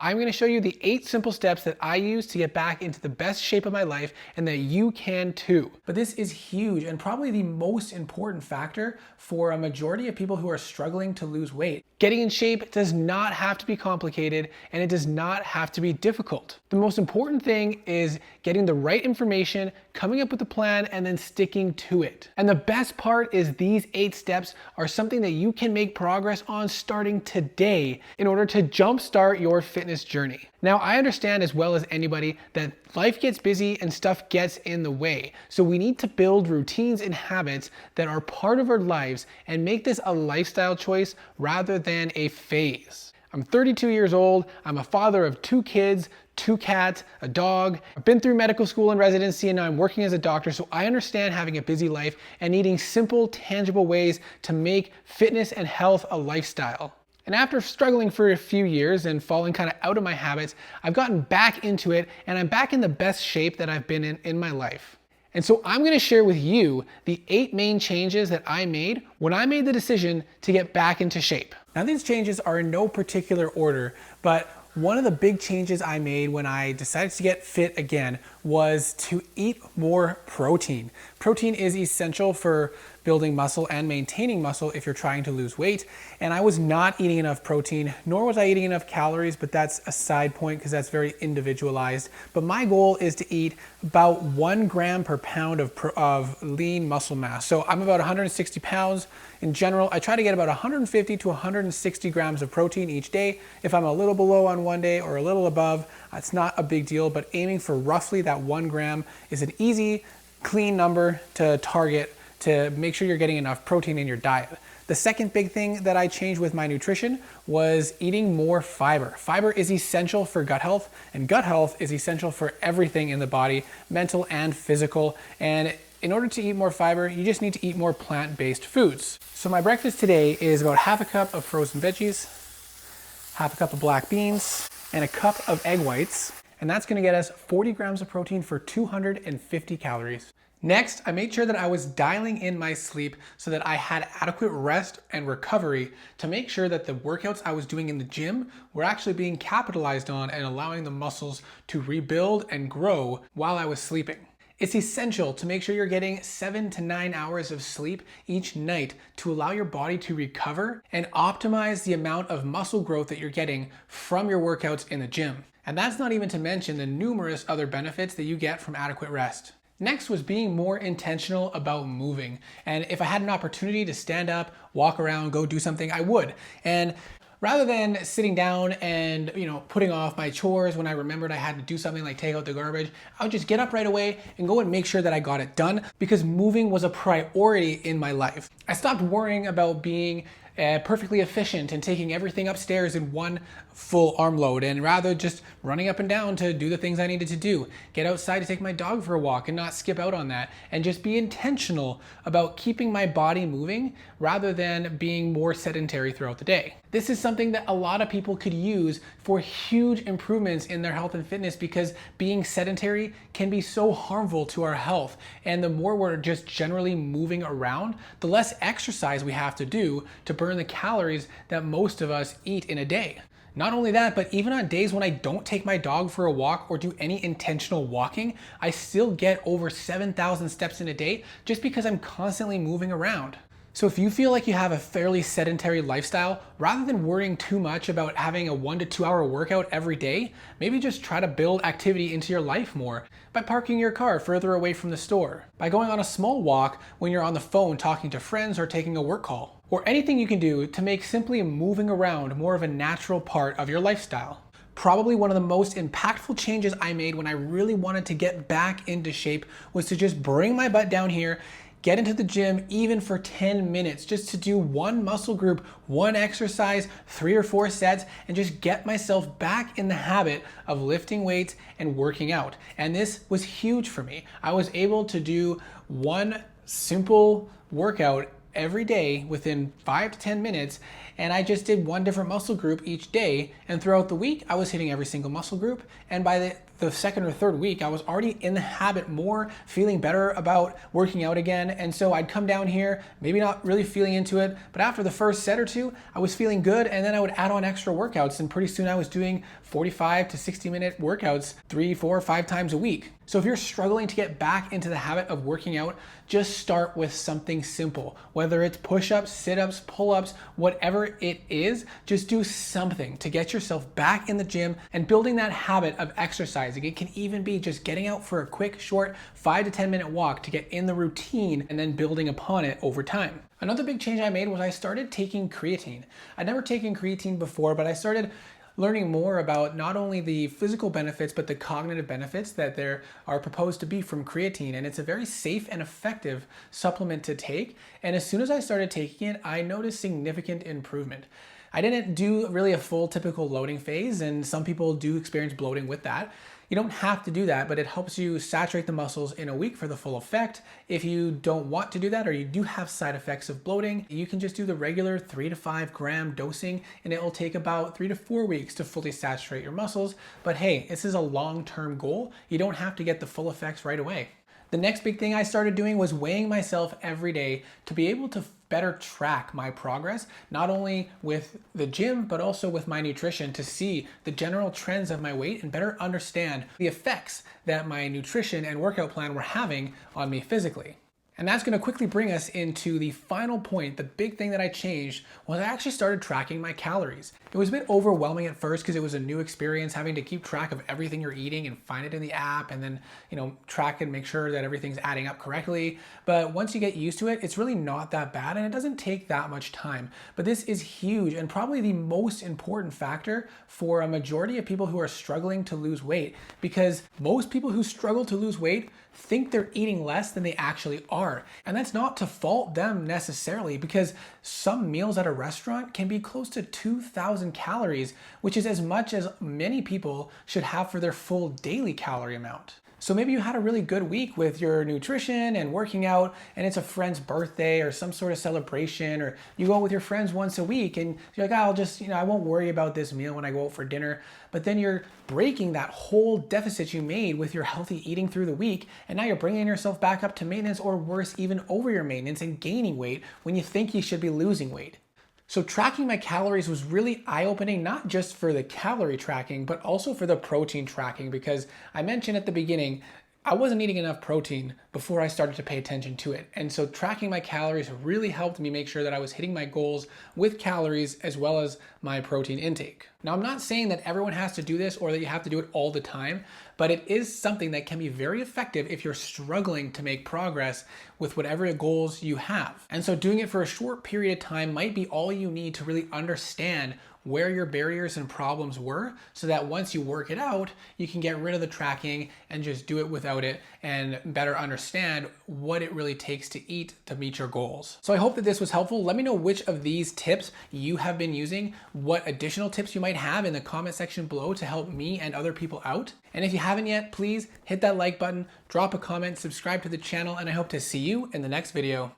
I'm going to show you the 8 simple steps that I use to get back into the best shape of my life and that you can too. But this is huge and probably the most important factor for a majority of people who are struggling to lose weight. Getting in shape does not have to be complicated and it does not have to be difficult. The most important thing is getting the right information, coming up with a plan, and then sticking to it. And the best part is these 8 steps are something that you can make progress on starting today in order to jumpstart your fitness journey. Now, I understand as well as anybody that life gets busy and stuff gets in the way. So we need to build routines and habits that are part of our lives and make this a lifestyle choice rather than a phase. I'm 32 years old. I'm a father of 2 kids, 2 cats, a dog. I've been through medical school and residency and now I'm working as a doctor, so I understand having a busy life and needing simple, tangible ways to make fitness and health a lifestyle. And after struggling for a few years and falling kind of out of my habits, I've gotten back into it and I'm back in the best shape that I've been in my life. And so I'm going to share with you the 8 main changes that I made when I made the decision to get back into shape. Now, these changes are in no particular order, but one of the big changes I made when I decided to get fit again was to eat more protein. Protein is essential for building muscle and maintaining muscle if you're trying to lose weight. And I was not eating enough protein, nor was I eating enough calories, but that's a side point because that's very individualized. But my goal is to eat about 1 gram per pound of lean muscle mass. So I'm about 160 pounds. In general, I try to get about 150 to 160 grams of protein each day. If I'm a little below on one day or a little above, it's not a big deal, but aiming for roughly that 1 gram is an easy, clean number to target to make sure you're getting enough protein in your diet. The second big thing that I changed with my nutrition was eating more fiber. Fiber is essential for gut health, and gut health is essential for everything in the body, mental and physical. And in order to eat more fiber, you just need to eat more plant-based foods. So my breakfast today is about half a cup of frozen veggies, half a cup of black beans, and a cup of egg whites. And that's gonna get us 40 grams of protein for 250 calories. Next, I made sure that I was dialing in my sleep so that I had adequate rest and recovery to make sure that the workouts I was doing in the gym were actually being capitalized on and allowing the muscles to rebuild and grow while I was sleeping. It's essential to make sure you're getting 7 to 9 hours of sleep each night to allow your body to recover and optimize the amount of muscle growth that you're getting from your workouts in the gym. And that's not even to mention the numerous other benefits that you get from adequate rest. Next was being more intentional about moving. And if I had an opportunity to stand up, walk around, go do something, I would. And rather than sitting down and putting off my chores when I remembered I had to do something like take out the garbage, I would just get up right away and go and make sure that I got it done because moving was a priority in my life. I stopped worrying about being perfectly efficient and taking everything upstairs in one full arm load, and rather just running up and down to do the things I needed to do. Get outside to take my dog for a walk and not skip out on that, and just be intentional about keeping my body moving rather than being more sedentary throughout the day. This is something that a lot of people could use for huge improvements in their health and fitness because being sedentary can be so harmful to our health. And the more we're just generally moving around, the less exercise we have to do to burn the calories that most of us eat in a day. Not only that, but even on days when I don't take my dog for a walk or do any intentional walking, I still get over 7,000 steps in a day just because I'm constantly moving around. So if you feel like you have a fairly sedentary lifestyle, rather than worrying too much about having a 1 to 2 hour workout every day, maybe just try to build activity into your life more by parking your car further away from the store, by going on a small walk when you're on the phone talking to friends or taking a work call, or anything you can do to make simply moving around more of a natural part of your lifestyle. Probably one of the most impactful changes I made when I really wanted to get back into shape was to just bring my butt down here, get into the gym even for 10 minutes just to do one muscle group, one exercise, 3 or 4 sets, and just get myself back in the habit of lifting weights and working out. And this was huge for me. I was able to do one simple workout every day within 5 to 10 minutes, and I just did one different muscle group each day, and throughout the week I was hitting every single muscle group, and by the the second or third week, I was already in the habit more, feeling better about working out again. And so I'd come down here, maybe not really feeling into it, but after the first set or two, I was feeling good. And then I would add on extra workouts. And pretty soon I was doing 45 to 60-minute workouts 3, 4, 5 times a week. So if you're struggling to get back into the habit of working out, just start with something simple. Whether it's push-ups, sit-ups, pull-ups, whatever it is, just do something to get yourself back in the gym and building that habit of exercising. It can even be just getting out for a quick, short 5 to 10 minute walk to get in the routine and then building upon it over time. Another big change I made was I started taking creatine. I'd never taken creatine before, but I started learning more about not only the physical benefits, but the cognitive benefits that there are proposed to be from creatine. And it's a very safe and effective supplement to take. And as soon as I started taking it, I noticed significant improvement. I didn't do really a full typical loading phase, and some people do experience bloating with that. You don't have to do that, but it helps you saturate the muscles in a week for the full effect. If you don't want to do that, or you do have side effects of bloating, you can just do the regular 3 to 5 gram dosing, and it will take about 3 to 4 weeks to fully saturate your muscles. But hey, this is a long-term goal. You don't have to get the full effects right away. The next big thing I started doing was weighing myself every day to be able to better track my progress, not only with the gym, but also with my nutrition, to see the general trends of my weight and better understand the effects that my nutrition and workout plan were having on me physically. And that's going to quickly bring us into the final point. The big thing that I changed was I actually started tracking my calories. It was a bit overwhelming at first because it was a new experience, having to keep track of everything you're eating and find it in the app and then, track and make sure that everything's adding up correctly. But once you get used to it, it's really not that bad and it doesn't take that much time. But this is huge and probably the most important factor for a majority of people who are struggling to lose weight, because most people who struggle to lose weight think they're eating less than they actually are. And that's not to fault them necessarily, because some meals at a restaurant can be close to 2,000 calories, which is as much as many people should have for their full daily calorie amount. So maybe you had a really good week with your nutrition and working out, and it's a friend's birthday or some sort of celebration, or you go with your friends once a week and you're like, I'll just, I won't worry about this meal when I go out for dinner. But then you're breaking that whole deficit you made with your healthy eating through the week, and now you're bringing yourself back up to maintenance, or worse, even over your maintenance, and gaining weight when you think you should be losing weight. So tracking my calories was really eye-opening, not just for the calorie tracking, but also for the protein tracking, because I mentioned at the beginning, I wasn't eating enough protein before I started to pay attention to it. And so tracking my calories really helped me make sure that I was hitting my goals with calories as well as my protein intake. Now, I'm not saying that everyone has to do this or that you have to do it all the time, but it is something that can be very effective if you're struggling to make progress with whatever goals you have. And so doing it for a short period of time might be all you need to really understand where your barriers and problems were, so that once you work it out, you can get rid of the tracking and just do it without it and better understand what it really takes to eat to meet your goals. So I hope that this was helpful. Let me know which of these tips you have been using, what additional tips you might have in the comment section below to help me and other people out. And if you haven't yet, please hit that like button, drop a comment, subscribe to the channel, and I hope to see you in the next video.